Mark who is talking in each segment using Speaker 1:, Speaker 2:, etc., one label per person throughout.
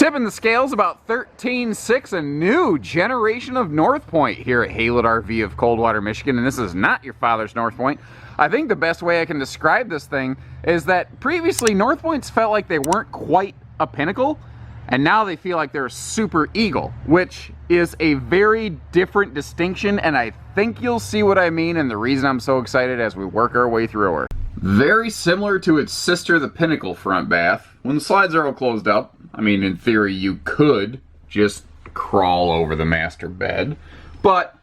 Speaker 1: Tipping the scales about 13.6, a new generation of North Point here at Haylett RV of Coldwater, Michigan, and this is not your father's North Point. I think the best way I can describe this thing is that previously North Points felt like they weren't quite a Pinnacle, and now they feel like they're a Super Eagle, which is a very different distinction, and I think you'll see what I mean and the reason I'm so excited as we work our way through her. Very similar to its sister, the Pinnacle front bath. When the slides are all closed up, I mean, in theory, you could just crawl over the master bed, but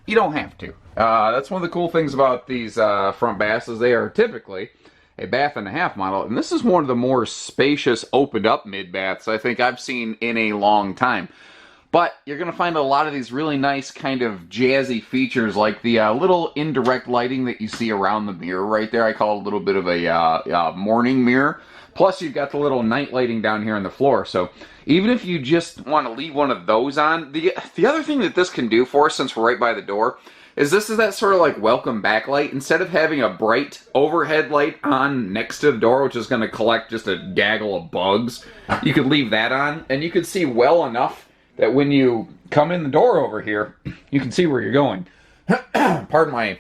Speaker 1: you don't have to. That's one of the cool things about these front baths is they are typically a bath and a half model, and this is one of the more spacious, opened up mid baths I think I've seen in a long time. But you're going to find a lot of these really nice kind of jazzy features, like the little indirect lighting that you see around the mirror right there. I call it a little bit of a morning mirror. Plus, you've got the little night lighting down here on the floor. So even if you just want to leave one of those on, the other thing that this can do for us, since we're right by the door, is this is that sort of like welcome backlight. Instead of having a bright overhead light on next to the door, which is going to collect just a gaggle of bugs, you could leave that on, and you could see well enough that when you come in the door over here, you can see where you're going. Pardon my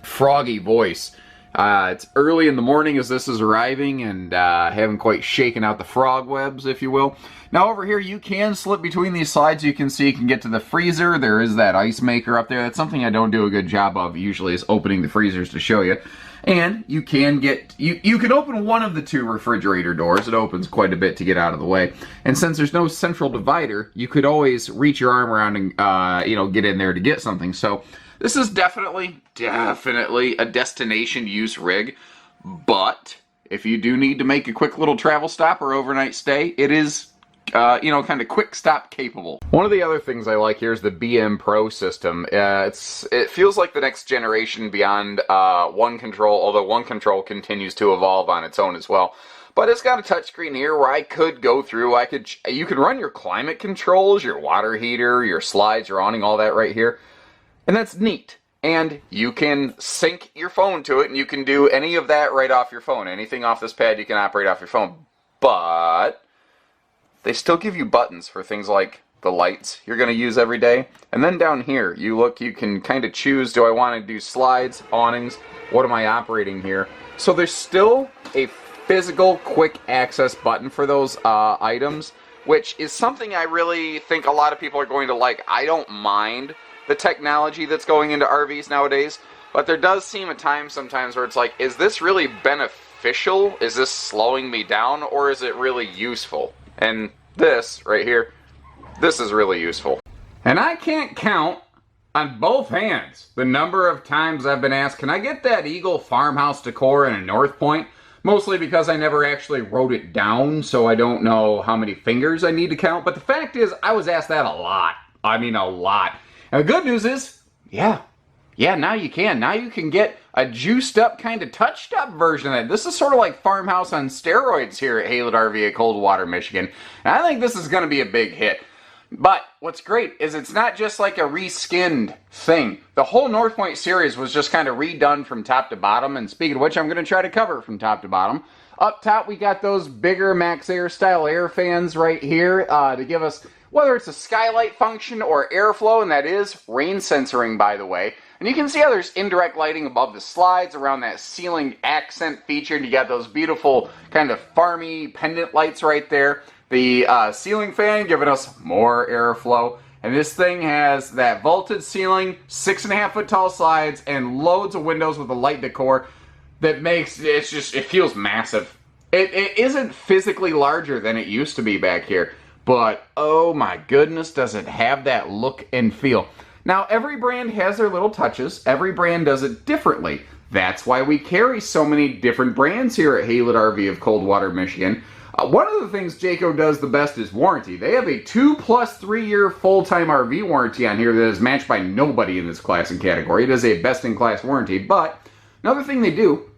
Speaker 1: froggy voice. It's early in the morning as this is arriving, and haven't quite shaken out the frog webs, if you will. Now over here, you can slip between these slides. You can see you can get to the freezer. There is that ice maker up there. That's something I don't do a good job of usually, is opening the freezers to show you. And you can get, you can open one of the two refrigerator doors. It opens quite a bit to get out of the way. And since there's no central divider, you could always reach your arm around and, you know, get in there to get something. So this is definitely a destination use rig. But if you do need to make a quick little travel stop or overnight stay, it is you know, kind of quick stop capable. One of the other things I like here is the BM Pro system. It feels like the next generation beyond One Control, although One Control continues to evolve on its own as well. But it's got a touchscreen here where I could go through. You could run your climate controls, your water heater, your slides, your awning, all that right here, and that's neat. And you can sync your phone to it, and you can do any of that right off your phone. Anything off this pad you can operate off your phone. But they still give you buttons for things like the lights you're going to use every day. And then down here, you can kind of choose, do I want to do slides, awnings, what am I operating here? So there's still a physical quick access button for those items, which is something I really think a lot of people are going to like. I don't mind the technology that's going into RVs nowadays, but there does seem a time sometimes where it's like, is this really beneficial? Is this slowing me down, or is it really useful? And this right here, this is really useful. And I can't count on both hands the number of times I've been asked, can I get that Eagle farmhouse decor in a North Point? Mostly because I never actually wrote it down, so I don't know how many fingers I need to count. But the fact is, I was asked that a lot. I mean, a lot. And the good news is, yeah, now you can. Now you can get a juiced up, kind of touched up version of that. This is sort of like Farmhouse on steroids here at Haylett RV at Coldwater, Michigan. And I think this is going to be a big hit. But what's great is it's not just like a reskinned thing. The whole North Point series was just kind of redone from top to bottom. And speaking of which, I'm going to try to cover it from top to bottom. Up top, we got those bigger Max Air style air fans right here to give us, whether it's a skylight function or airflow, and that is rain censoring, by the way. And you can see how there's indirect lighting above the slides around that ceiling accent feature. And you got those beautiful kind of farmy pendant lights right there. The ceiling fan giving us more airflow. And this thing has that vaulted ceiling, 6.5 foot tall slides, and loads of windows with a light decor that makes it feels massive. It isn't physically larger than it used to be back here, but oh my goodness, does it have that look and feel. Now, every brand has their little touches. Every brand does it differently. That's why we carry so many different brands here at Haylett RV of Coldwater, Michigan. One of the things Jayco does the best is warranty. They have a 2+3 year full-time RV warranty on here that is matched by nobody in this class and category. It is a best-in-class warranty, but another thing they do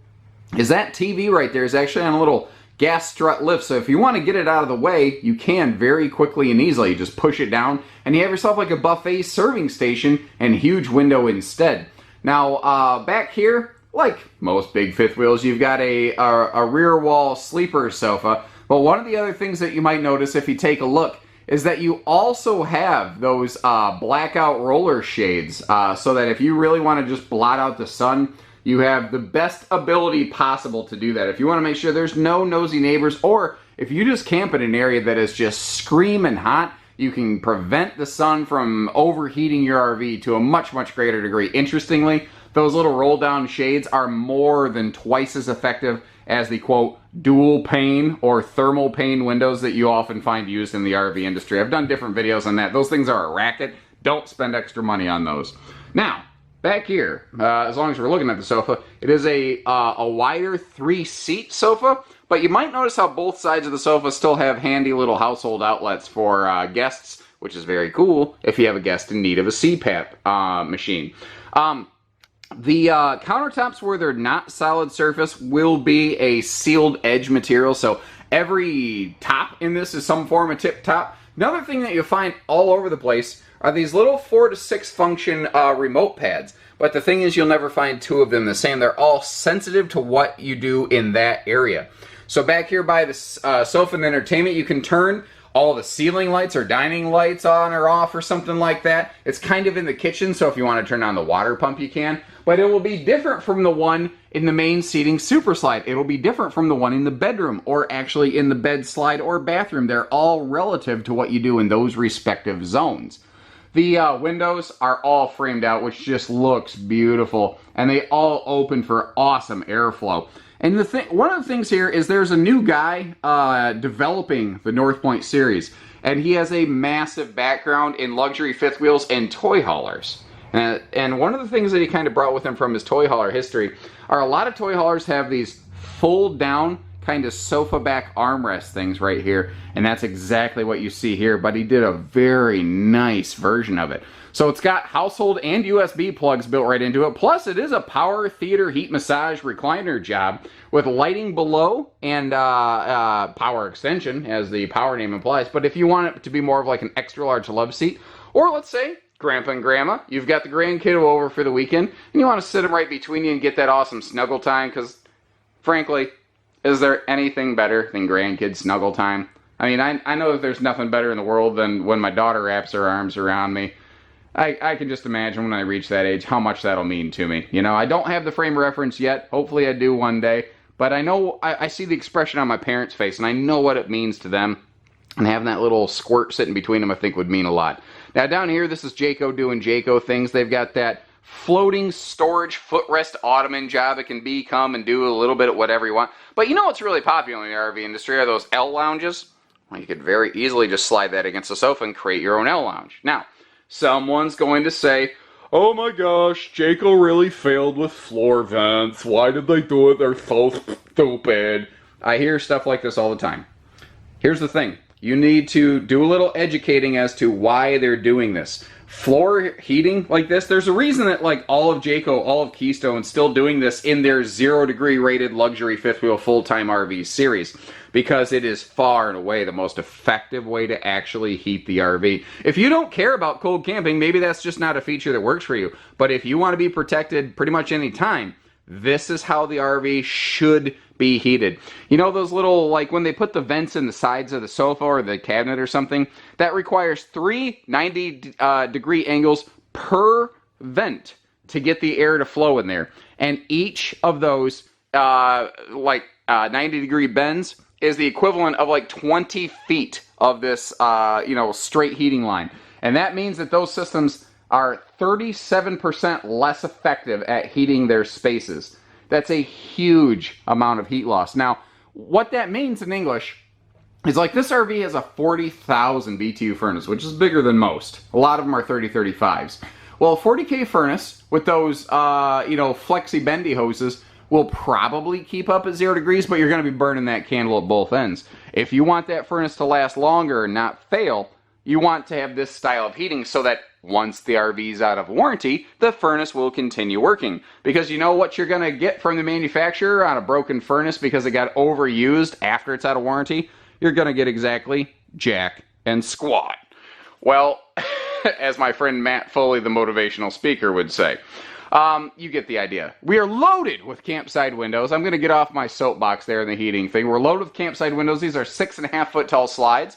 Speaker 1: is that TV right there is actually on a little gas strut lift, so if you want to get it out of the way, you can very quickly and easily. You just push it down, and you have yourself like a buffet serving station and huge window instead. Now, back here, like most big fifth wheels, you've got a rear wall sleeper sofa. But one of the other things that you might notice if you take a look is that you also have those blackout roller shades, so that if you really want to just blot out the sun, you have the best ability possible to do that. If you want to make sure there's no nosy neighbors, or if you just camp in an area that is just screaming hot, you can prevent the sun from overheating your RV to a much, much greater degree. Interestingly, those little roll down shades are more than twice as effective as the quote dual pane or thermal pane windows that you often find used in the RV industry. I've done different videos on that. Those things are a racket. Don't spend extra money on those. Now, back here, as long as we're looking at the sofa, it is a wider 3-seat sofa, but you might notice how both sides of the sofa still have handy little household outlets for guests, which is very cool if you have a guest in need of a CPAP machine. The countertops where they're not solid surface will be a sealed edge material, so every top in this is some form of tip top. Another thing that you'll find all over the place are these little 4 to 6 function remote pads. But the thing is, you'll never find 2 of them the same. They're all sensitive to what you do in that area. So back here by the sofa and entertainment, you can turn all the ceiling lights or dining lights on or off or something like that. It's kind of in the kitchen, so if you want to turn on the water pump, you can. But it will be different from the one in the main seating super slide. It will be different from the one in the bedroom or actually in the bed slide or bathroom. They're all relative to what you do in those respective zones. The windows are all framed out, which just looks beautiful, and they all open for awesome airflow. And one of the things here is there's a new guy developing the North Point series, and he has a massive background in luxury fifth wheels and toy haulers. And one of the things that he kind of brought with him from his toy hauler history are a lot of toy haulers have these fold down kind of sofa back armrest things right here, and that's exactly what you see here, but he did a very nice version of it. So it's got household and USB plugs built right into it, plus it is a power theater heat massage recliner job with lighting below and power extension, as the power name implies. But if you want it to be more of like an extra large love seat, or let's say Grandpa and Grandma, you've got the grandkid over for the weekend, and you want to sit them right between you and get that awesome snuggle time, because frankly, is there anything better than grandkid snuggle time? I mean, I know that there's nothing better in the world than when my daughter wraps her arms around me. I can just imagine when I reach that age how much that'll mean to me. You know, I don't have the frame of reference yet. Hopefully I do one day. But I know, I see the expression on my parents' face, and I know what it means to them. And having that little squirt sitting between them, I think, would mean a lot. Now, down here, this is Jayco doing Jayco things. They've got that floating storage footrest ottoman job. It can become and do a little bit of whatever you want. But you know what's really popular in the RV industry are those L lounges. Well, you could very easily just slide that against the sofa and create your own L lounge. Now, someone's going to say, oh my gosh, Jayco really failed with floor vents. Why did they do it? They're so stupid. I hear stuff like this all the time. Here's the thing. You need to do a little educating as to why they're doing this. Floor heating like this, there's a reason that like all of Jayco, all of Keystone still doing this in their 0 degree rated luxury fifth wheel full-time RV series, because it is far and away the most effective way to actually heat the RV. If you don't care about cold camping, maybe that's just not a feature that works for you. But if you want to be protected pretty much any time, this is how the RV should be heated. You know those little, like when they put the vents in the sides of the sofa or the cabinet or something, that requires 3 90-degree angles per vent to get the air to flow in there. And each of those 90-degree bends is the equivalent of like 20 feet of this straight heating line. And that means that those systems are 37% less effective at heating their spaces. That's a huge amount of heat loss. Now, what that means in English is like this RV has a 40,000 BTU furnace, which is bigger than most. A lot of them are 3035s. Well, a 40K furnace with those, flexi bendy hoses will probably keep up at 0 degrees, but you're going to be burning that candle at both ends. If you want that furnace to last longer and not fail, you want to have this style of heating so that once the RV is out of warranty, the furnace will continue working. Because you know what you're going to get from the manufacturer on a broken furnace because it got overused after it's out of warranty? You're going to get exactly jack and squat. Well, as my friend Matt Foley, the motivational speaker, would say. You get the idea. We are loaded with campside windows. I'm going to get off my soapbox there in the heating thing. We're loaded with campside windows. These are 6.5 foot tall slides.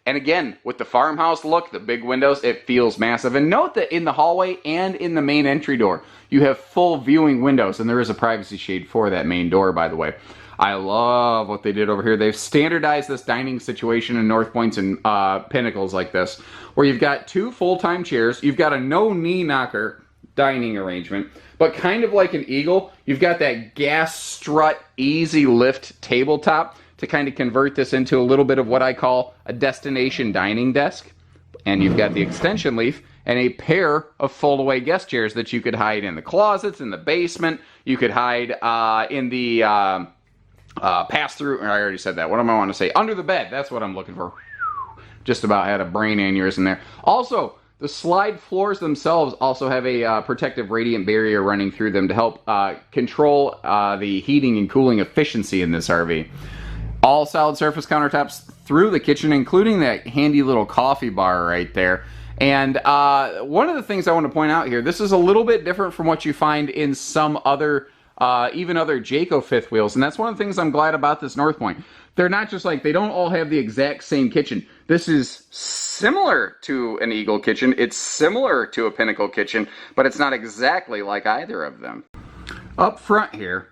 Speaker 1: And again, with the farmhouse look, the big windows, it feels massive. And note that in the hallway and in the main entry door, you have full viewing windows. And there is a privacy shade for that main door, by the way. I love what they did over here. They've standardized this dining situation in North Points and Pinnacles like this, where you've got 2 full-time chairs. You've got a no-knee knocker dining arrangement. But kind of like an Eagle, you've got that gas strut, easy lift tabletop to kind of convert this into a little bit of what I call a destination dining desk. And you've got the extension leaf and a pair of fold-away guest chairs that you could hide in the closets, in the basement. You could hide in the pass-through. I already said that. What am I want to say? Under the bed. That's what I'm looking for. Just about had a brain aneurysm there. Also, the slide floors themselves also have a protective radiant barrier running through them to help control the heating and cooling efficiency in this RV. All solid surface countertops through the kitchen, including that handy little coffee bar right there. And one of the things I want to point out here, this is a little bit different from what you find in some other, even other Jayco fifth wheels. And that's one of the things I'm glad about this North Point. They're not just like, they don't all have the exact same kitchen. This is similar to an Eagle kitchen. It's similar to a Pinnacle kitchen, but it's not exactly like either of them. Up front here,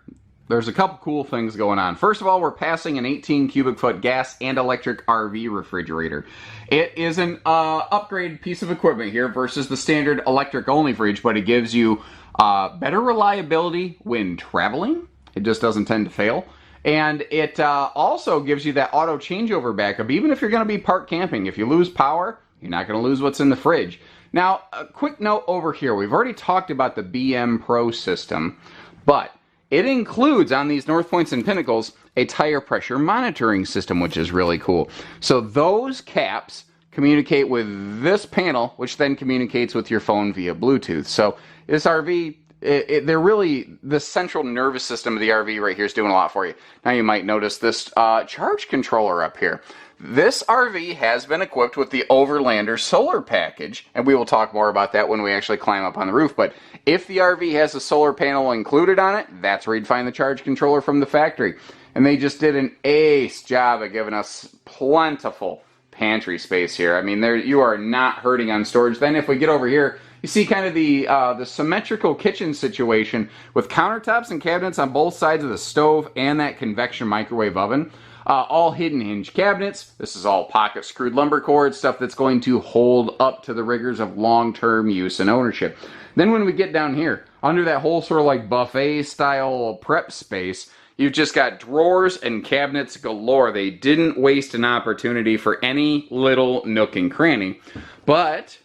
Speaker 1: there's a couple cool things going on. First of all, we're passing an 18 cubic foot gas and electric RV refrigerator. It is an upgrade piece of equipment here versus the standard electric only fridge, but it gives you better reliability when traveling. It just doesn't tend to fail. And it also gives you that auto changeover backup, even if you're going to be park camping. If you lose power, you're not going to lose what's in the fridge. Now, a quick note over here. We've already talked about the BM Pro system, but it includes, on these North Points and Pinnacles, a tire pressure monitoring system, which is really cool. So those caps communicate with this panel, which then communicates with your phone via Bluetooth. So this RV, they're really, the central nervous system of the RV right here is doing a lot for you. Now you might notice this charge controller up here. This RV has been equipped with the Overlander solar package, and we will talk more about that when we actually climb up on the roof. But if the RV has a solar panel included on it, that's where you'd find the charge controller from the factory. And they just did an ace job of giving us plentiful pantry space here. I mean, you are not hurting on storage. Then if we get over here, you see kind of the symmetrical kitchen situation with countertops and cabinets on both sides of the stove and that convection microwave oven. All hidden hinge cabinets. This is all pocket screwed lumber cord, stuff that's going to hold up to the rigors of long-term use and ownership. Then when we get down here, under that whole sort of like buffet style prep space, you've just got drawers and cabinets galore. They didn't waste an opportunity for any little nook and cranny. But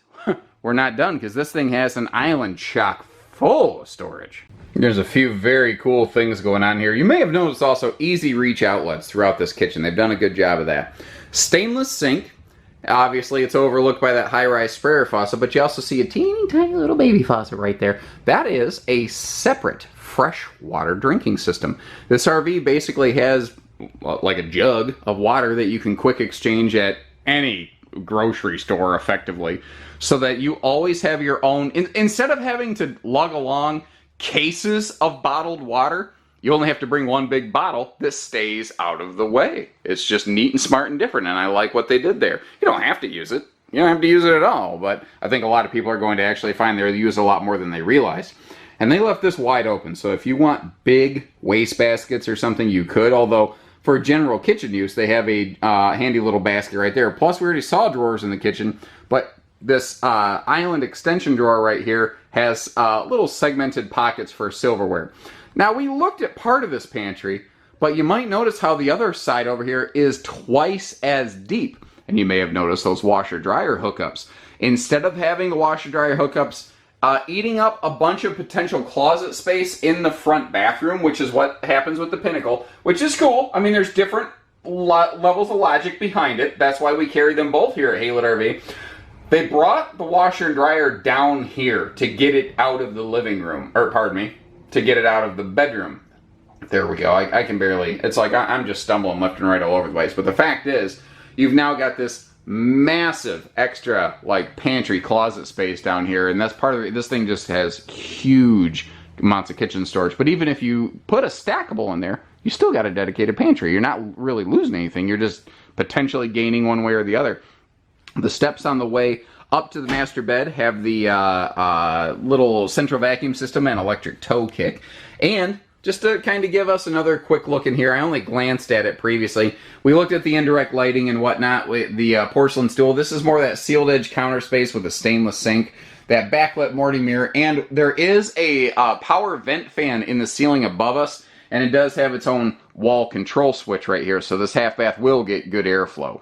Speaker 1: we're not done, because this thing has an island chock full of storage. There's a few very cool things going on here. You may have noticed also easy reach outlets throughout this kitchen. They've done a good job of that. Stainless sink. Obviously, it's overlooked by that high-rise sprayer faucet, but you also see a teeny tiny little baby faucet right there. That is a separate fresh water drinking system. This RV basically has like a jug of water that you can quick exchange at any grocery store effectively, so that you always have your own, instead of having to lug along cases of bottled water, you only have to bring one big bottle that stays out of the way. It's just neat and smart and different, and I like what they did there. You don't have to use it. You don't have to use it at all, but I think a lot of people are going to actually find they use a lot more than they realize. And they left this wide open, so if you want big waste baskets or something, you could, although for general kitchen use, they have a handy little basket right there. Plus, we already saw drawers in the kitchen, but this island extension drawer right here has little segmented pockets for silverware. Now, we looked at part of this pantry, but you might notice how the other side over here is twice as deep. And you may have noticed those washer-dryer hookups. Instead of having the washer-dryer hookups eating up a bunch of potential closet space in the front bathroom, which is what happens with the Pinnacle, which is cool. I mean, there's different levels of logic behind it. That's why we carry them both here at Haylett RV. They brought the washer and dryer down here to get it out of the living room, or pardon me, to get it out of the bedroom. There we go. I can barely, it's like I'm just stumbling left and right all over the place. But the fact is, you've now got this massive extra like pantry closet space down here, and that's part of it. This thing just has huge amounts of kitchen storage. But even if you put a stackable in there, you still got a dedicated pantry. You're not really losing anything. You're just potentially gaining one way or the other. The steps on the way up to the master bed have the little central vacuum system and electric tow kick. And just to kind of give us another quick look in here, I only glanced at it previously. We looked at the indirect lighting and whatnot with the porcelain stool. This is more of that sealed edge counter space with a stainless sink, that backlit morning mirror, and there is a power vent fan in the ceiling above us, and it does have its own wall control switch right here, so this half bath will get good airflow.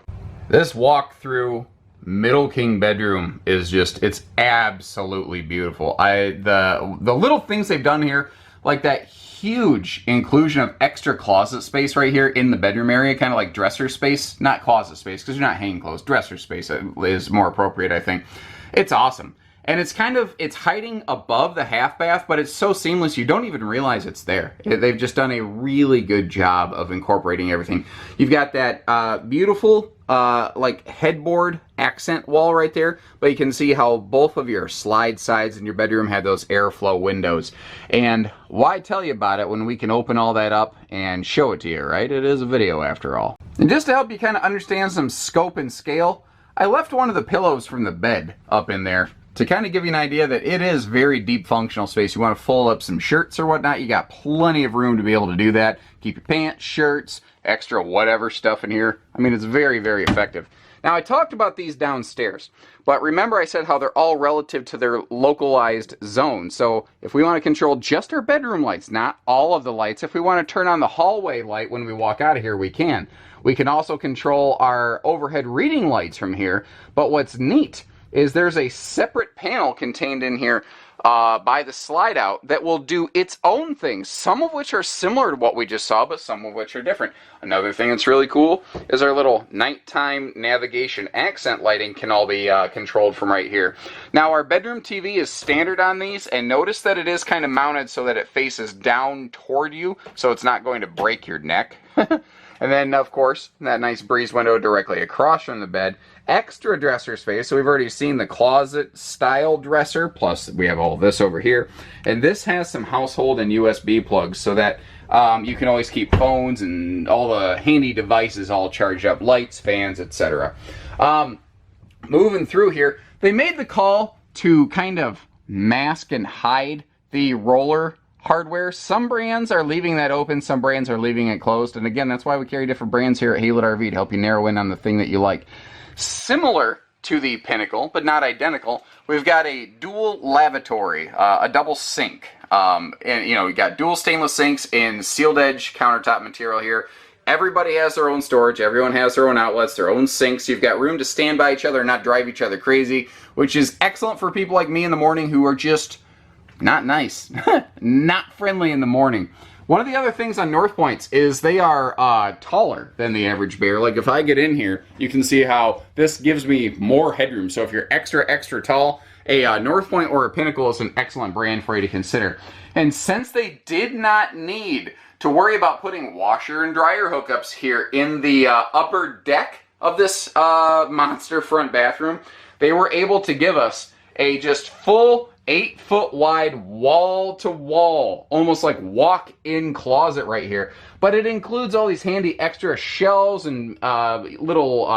Speaker 1: This walk through middle king bedroom is just, it's absolutely beautiful. The little things they've done here, like that huge inclusion of extra closet space right here in the bedroom area, kind of like dresser space, not closet space because you're not hanging clothes. Dresser space is more appropriate, I think. It's awesome. And it's kind of, it's hiding above the half bath, but it's so seamless you don't even realize it's there. They've just done a really good job of incorporating everything. You've got that beautiful like headboard accent wall right there, but you can see how both of your slide sides in your bedroom have those airflow windows. And why tell you about it when we can open all that up and show it to you, right? It is a video after all. And just to help you kind of understand some scope and scale, I left one of the pillows from the bed up in there to kind of give you an idea that it is very deep functional space. You want to fold up some shirts or whatnot, you got plenty of room to be able to do that. Keep your pants, shirts, extra whatever stuff in here. I mean, it's very, very effective. Now, I talked about these downstairs, but remember I said how they're all relative to their localized zone. So if we want to control just our bedroom lights, not all of the lights, if we want to turn on the hallway light when we walk out of here, we can. We can also control our overhead reading lights from here, but what's neat is there's a separate panel contained in here by the slide out that will do its own things, some of which are similar to what we just saw, but some of which are different. Another thing that's really cool is our little nighttime navigation accent lighting can all be controlled from right here. Now, our bedroom TV is standard on these, and notice that it is kind of mounted so that it faces down toward you, so it's not going to break your neck. And then, of course, that nice breeze window directly across from the bed. Extra dresser space, so we've already seen the closet style dresser, plus we have all this over here. And this has some household and USB plugs so that you can always keep phones and all the handy devices all charged up, lights, fans, etc. Moving through here, they made the call to kind of mask and hide the roller hardware. Some brands are leaving that open, some brands are leaving it closed, and again, that's why we carry different brands here at Haylett RV to help you narrow in on the thing that you like. Similar to the Pinnacle, but not identical, we've got a dual lavatory, a double sink. And you know, we got dual stainless sinks in sealed edge countertop material here. Everybody has their own storage, everyone has their own outlets, their own sinks. You've got room to stand by each other and not drive each other crazy, which is excellent for people like me in the morning who are just not nice, not friendly in the morning. One of the other things on North Points is they are taller than the average bear. Like if I get in here, you can see how this gives me more headroom. So if you're extra, extra tall, a North Point or a Pinnacle is an excellent brand for you to consider. And since they did not need to worry about putting washer and dryer hookups here in the upper deck of this monster front bathroom, they were able to give us a just full 8-foot wide wall-to-wall, almost like walk-in closet right here. But it includes all these handy extra shelves and little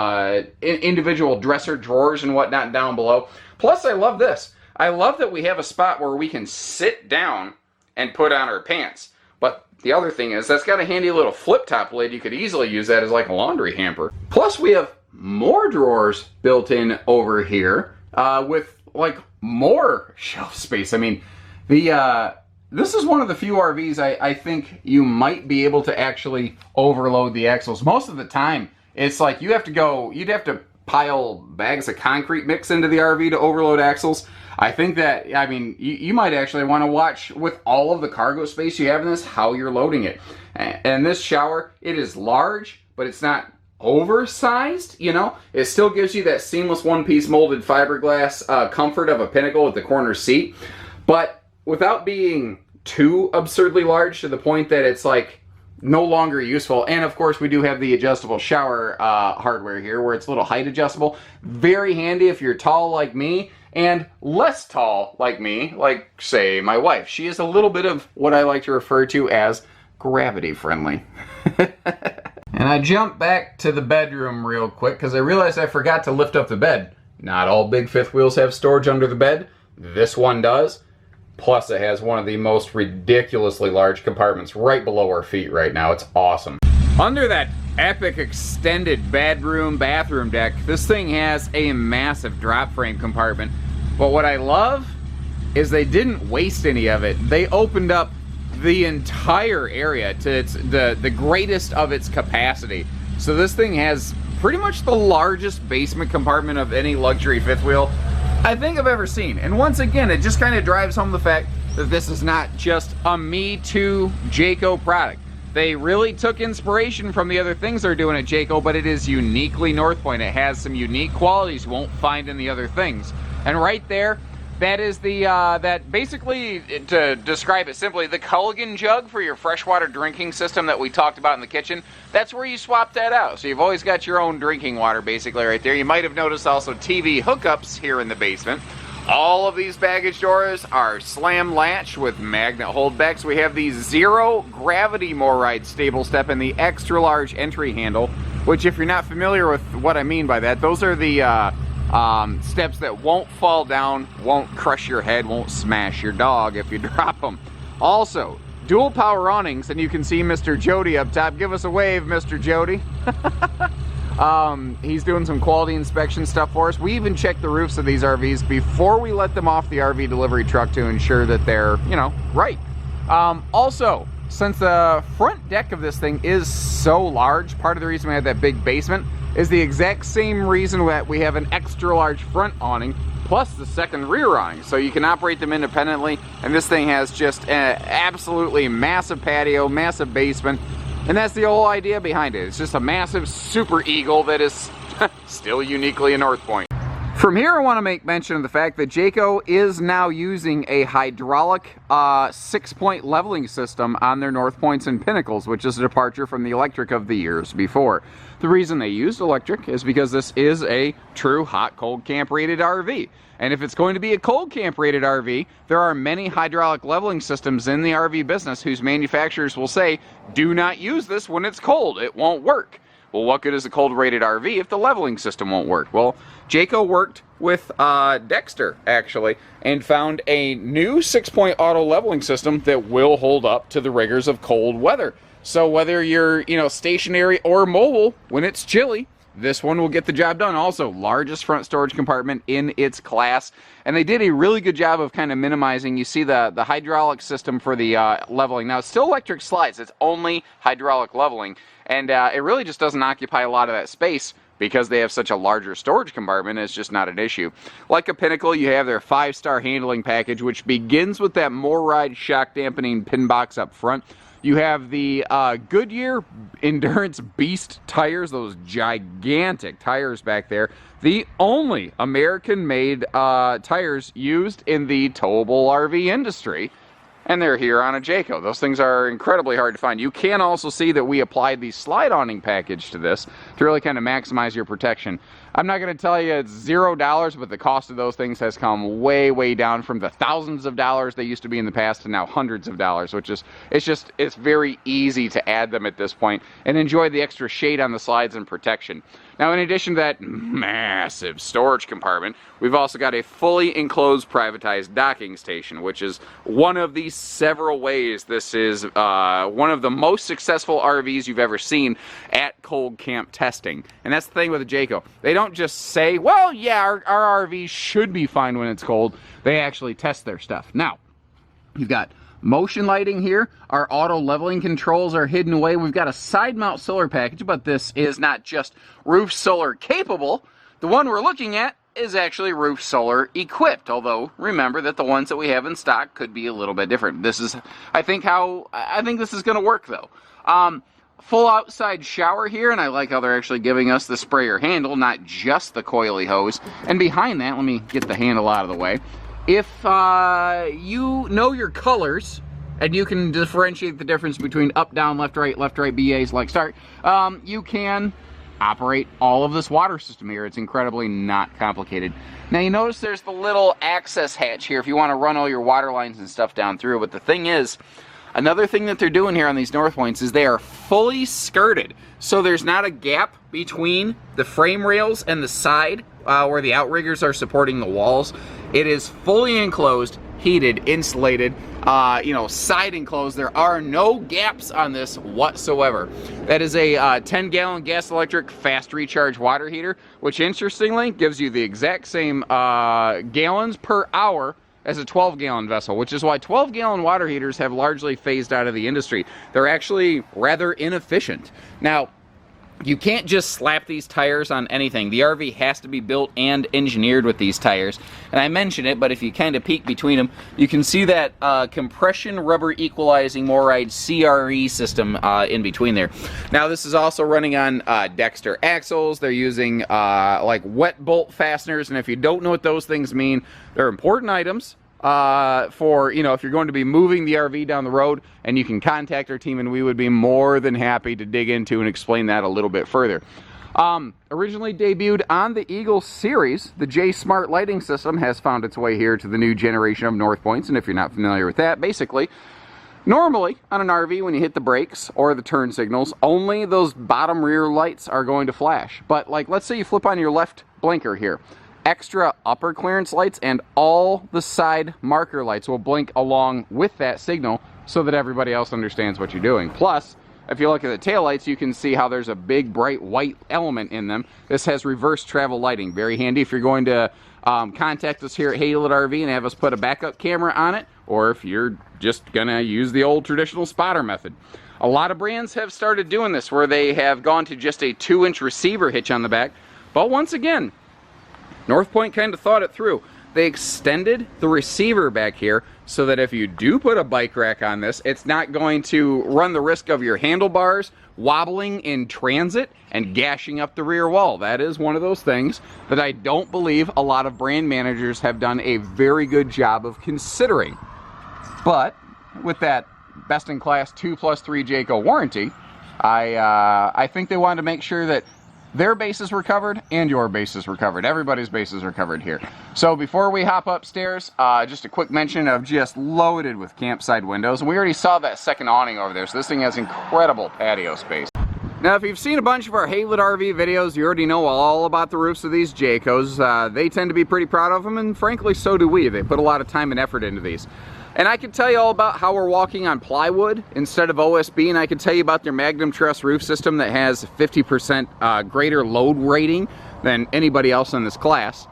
Speaker 1: individual dresser drawers and whatnot down below. Plus, I love this. I love that we have a spot where we can sit down and put on our pants. But the other thing is, that's got a handy little flip-top lid. You could easily use that as like a laundry hamper. Plus, we have more drawers built in over here with like more shelf space. I mean, this is one of the few RVs I think you might be able to actually overload the axles. Most of the time, it's like you'd have to pile bags of concrete mix into the RV to overload axles. I think that, I mean, you might actually want to watch with all of the cargo space you have in this, how you're loading it. And this shower, it is large, but it's not oversized, you know. It still gives you that seamless one-piece molded fiberglass comfort of a Pinnacle with the corner seat, but without being too absurdly large to the point that it's like no longer useful. And of course, we do have the adjustable shower hardware here, where it's a little height adjustable. Very handy if you're tall like me, and less tall like me, like, say, my wife. She is a little bit of what I like to refer to as gravity friendly. And I jumped back to the bedroom real quick because I realized I forgot to lift up the bed. Not all big fifth wheels have storage under the bed. This one does. Plus, it has one of the most ridiculously large compartments right below our feet right now. It's awesome. Under that epic extended bedroom bathroom deck, this thing has a massive drop frame compartment. But what I love is they didn't waste any of it. They opened up the entire area to the greatest of its capacity. So this thing has pretty much the largest basement compartment of any luxury fifth wheel I think I've ever seen. And once again, it just kind of drives home the fact that this is not just a Me Too Jayco product. They really took inspiration from the other things they're doing at Jayco, but it is uniquely North Point. It has some unique qualities you won't find in the other things. And right there, that is the, that basically, to describe it simply, the Culligan jug for your freshwater drinking system that we talked about in the kitchen, that's where you swap that out. So you've always got your own drinking water basically right there. You might have noticed also TV hookups here in the basement. All of these baggage doors are slam latched with magnet holdbacks. We have the zero gravity MORryde stable step and the extra large entry handle, which if you're not familiar with what I mean by that, those are the steps that won't fall down, won't crush your head, won't smash your dog if you drop them. Also, dual power awnings, and you can see Mr. Jody up top. Give us a wave, Mr. Jody. He's doing some quality inspection stuff for us. We even check the roofs of these RVs before we let them off the RV delivery truck to ensure that they're, you know, right. Also, since the front deck of this thing is so large, part of the reason we have that big basement is the exact same reason that we have an extra large front awning plus the second rear awning, so you can operate them independently. And this thing has just an absolutely massive patio, massive basement, and that's the whole idea behind it. It's just a massive Super Eagle that is still uniquely a North Point. From here, I want to make mention of the fact that Jayco is now using a hydraulic 6-point leveling system on their North Points and Pinnacles, which is a departure from the electric of the years before. The reason they used electric is because this is a true hot cold camp rated RV. And if it's going to be a cold camp rated RV, there are many hydraulic leveling systems in the RV business whose manufacturers will say, do not use this when it's cold, it won't work. Well, what good is a cold rated RV if the leveling system won't work? Well, Jayco worked with Dexter, actually, and found a new 6-point auto leveling system that will hold up to the rigors of cold weather. So whether you're, you know, stationary or mobile, when it's chilly, this one will get the job done. Also, largest front storage compartment in its class. And they did a really good job of kind of minimizing, you see the hydraulic system for the leveling. Now, it's still electric slides. It's only hydraulic leveling. And it really just doesn't occupy a lot of that space because they have such a larger storage compartment. It's just not an issue. Like a Pinnacle, you have their 5-star handling package, which begins with that MORryde shock dampening pin box up front. You have the Goodyear Endurance Beast tires, those gigantic tires back there. The only American-made tires used in the towable RV industry. And they're here on a Jayco. Those things are incredibly hard to find. You can also see that we applied the slide awning package to this to really kind of maximize your protection. I'm not going to tell you it's $0, but the cost of those things has come way, way down from the thousands of dollars they used to be in the past to now hundreds of dollars, which is, it's very easy to add them at this point and enjoy the extra shade on the slides and protection. Now, in addition to that massive storage compartment, we've also got a fully enclosed privatized docking station, which is one of the several ways this is one of the most successful RVs you've ever seen at cold camp testing. And that's the thing with the Jayco. They don't just say, well, yeah, our RVs should be fine when it's cold. They actually test their stuff. Now, you've got motion lighting here. Our auto leveling controls are hidden away. We've got a side mount solar package, but this is not just roof solar capable. The one we're looking at is actually roof solar equipped, although remember that the ones that we have in stock could be a little bit different. This is, I think this is going to work though. Full outside shower here, and I like how they're actually giving us the sprayer handle, not just the coily hose. And behind that, let me get the handle out of the way. If you know your colors, and you can differentiate the difference between up, down, left, right, BA, select, start. You can operate all of this water system here. It's incredibly not complicated. Now you notice there's the little access hatch here if you want to run all your water lines and stuff down through, but the thing is, another thing that they're doing here on these North Points is they are fully skirted. So there's not a gap between the frame rails and the side where the outriggers are supporting the walls. It is fully enclosed, heated, insulated, side enclosed. There are no gaps on this whatsoever. That is a 10-gallon gas electric fast recharge water heater, which interestingly gives you the exact same gallons per hour as a 12-gallon vessel, which is why 12-gallon water heaters have largely phased out of the industry. They're actually rather inefficient. Now, you can't just slap these tires on anything. The RV has to be built and engineered with these tires. And I mentioned it, but if you kind of peek between them, you can see that compression rubber equalizing Moride CRE system in between there. Now, this is also running on Dexter axles. They're using like wet bolt fasteners, and if you don't know what those things mean, they're important items for, if you're going to be moving the RV down the road, and you can contact our team and we would be more than happy to dig into and explain that a little bit further. Originally debuted on the Eagle series, the J Smart lighting system has found its way here to the new generation of North Points, and if you're not familiar with that, basically, normally on an RV when you hit the brakes or the turn signals, only those bottom rear lights are going to flash. But like, let's say you flip on your left blinker here. Extra upper clearance lights and all the side marker lights will blink along with that signal so that everybody else understands what you're doing. Plus, if you look at the taillights, you can see how there's a big bright white element in them. This has reverse travel lighting. Very handy if you're going to contact us here at Haylett RV and have us put a backup camera on it, or if you're just gonna use the old traditional spotter method. A lot of brands have started doing this where they have gone to just a 2-inch receiver hitch on the back, but once again, North Point kind of thought it through. They extended the receiver back here so that if you do put a bike rack on this, it's not going to run the risk of your handlebars wobbling in transit and gashing up the rear wall. That is one of those things that I don't believe a lot of brand managers have done a very good job of considering. But with that best-in-class 2+3 Jayco warranty, I think they wanted to make sure that their bases were covered and your bases were covered. Everybody's bases are covered here. So before we hop upstairs, just a quick mention of just loaded with campsite windows. And we already saw that second awning over there, so this thing has incredible patio space. Now, if you've seen a bunch of our Haylett RV videos, you already know all about the roofs of these Jaycos. They tend to be pretty proud of them, and frankly, so do we. They put a lot of time and effort into these. And I can tell you all about how we're walking on plywood instead of OSB, and I can tell you about their Magnum Truss roof system that has 50% greater load rating than anybody else in this class.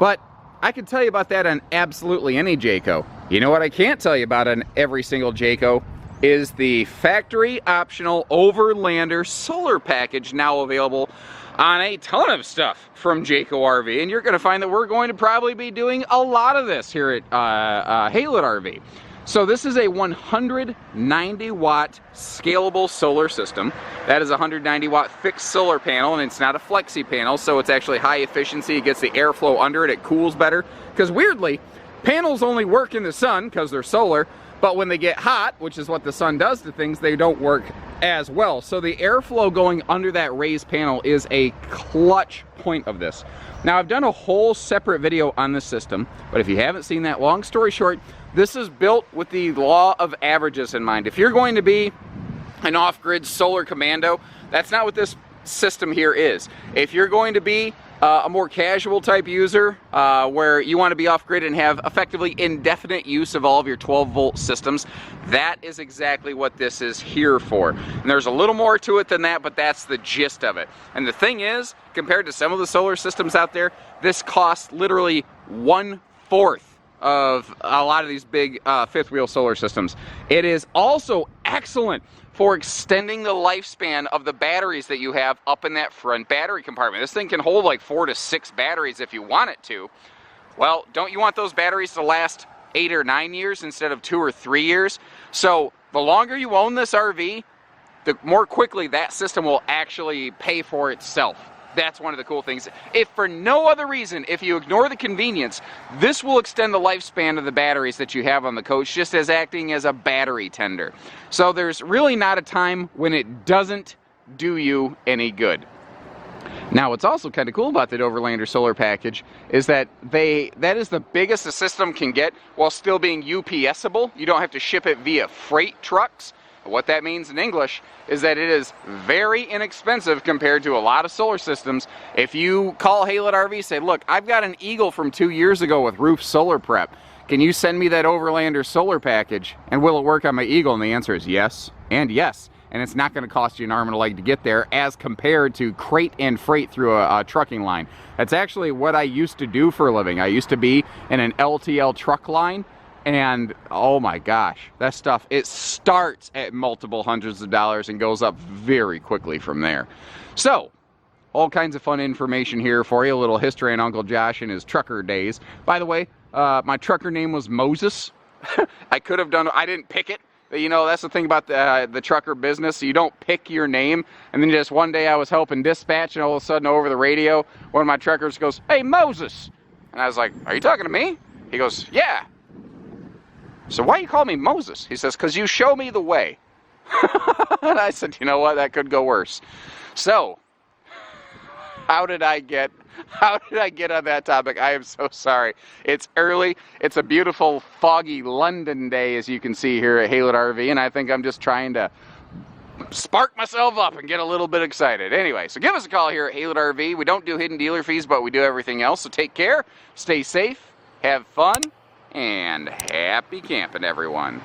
Speaker 1: But I can tell you about that on absolutely any Jayco. You know what I can't tell you about on every single Jayco is the factory optional Overlander solar package, now available on a ton of stuff from Jayco RV, and you're going to find that we're going to probably be doing a lot of this here at Haylett RV. So this is a 190 watt scalable solar system. That is a 190 watt fixed solar panel, and it's not a flexi panel, so it's actually high efficiency. It gets the airflow under it, it cools better, because weirdly, panels only work in the sun because they're solar, but when they get hot, which is what the sun does to things, they don't work as well. So the airflow going under that raised panel is a clutch point of this. Now, I've done a whole separate video on this system, but if you haven't seen that, long story short, this is built with the law of averages in mind. If you're going to be an off-grid solar commando, that's not what this system here is. If you're going to be a more casual type user where you want to be off-grid and have effectively indefinite use of all of your 12-volt systems, that is exactly what this is here for. And there's a little more to it than that, but that's the gist of it. And the thing is, compared to some of the solar systems out there, this costs literally 1/4 of a lot of these big fifth wheel solar systems. It is also excellent for extending the lifespan of the batteries that you have up in that front battery compartment. This thing can hold like 4 to 6 batteries if you want it to. Well, don't you want those batteries to last 8 or 9 years instead of 2 or 3 years? So the longer you own this RV, the more quickly that system will actually pay for itself. That's one of the cool things. If for no other reason, if you ignore the convenience, this will extend the lifespan of the batteries that you have on the coach, just as acting as a battery tender. So there's really not a time when it doesn't do you any good. Now, what's also kind of cool about that Overlander solar package is that that is the biggest the system can get while still being UPS-able. You don't have to ship it via freight trucks. What that means in English is that it is very inexpensive compared to a lot of solar systems. If you call Haylett RV, say, look, I've got an Eagle from 2 years ago with roof solar prep. Can you send me that Overlander solar package? And will it work on my Eagle? And the answer is yes and yes. And it's not going to cost you an arm and a leg to get there as compared to crate and freight through a trucking line. That's actually what I used to do for a living. I used to be in an LTL truck line. And oh my gosh, that stuff, it starts at multiple hundreds of dollars and goes up very quickly from there. So, all kinds of fun information here for you. A little history on Uncle Josh and his trucker days. By the way, my trucker name was Moses. I didn't pick it. You know, that's the thing about the trucker business. You don't pick your name. And then just one day I was helping dispatch, and all of a sudden over the radio, one of my truckers goes, "Hey, Moses." And I was like, "Are you talking to me?" He goes, "Yeah." "So why you call me Moses?" He says, "'Cause you show me the way." And I said, you know what, that could go worse. So, how did I get on that topic? I am so sorry. It's early. It's a beautiful, foggy London day, as you can see here at Haylett RV, and I think I'm just trying to spark myself up and get a little bit excited. Anyway, so give us a call here at Haylett RV. We don't do hidden dealer fees, but we do everything else, so take care, stay safe, have fun, and happy camping, everyone.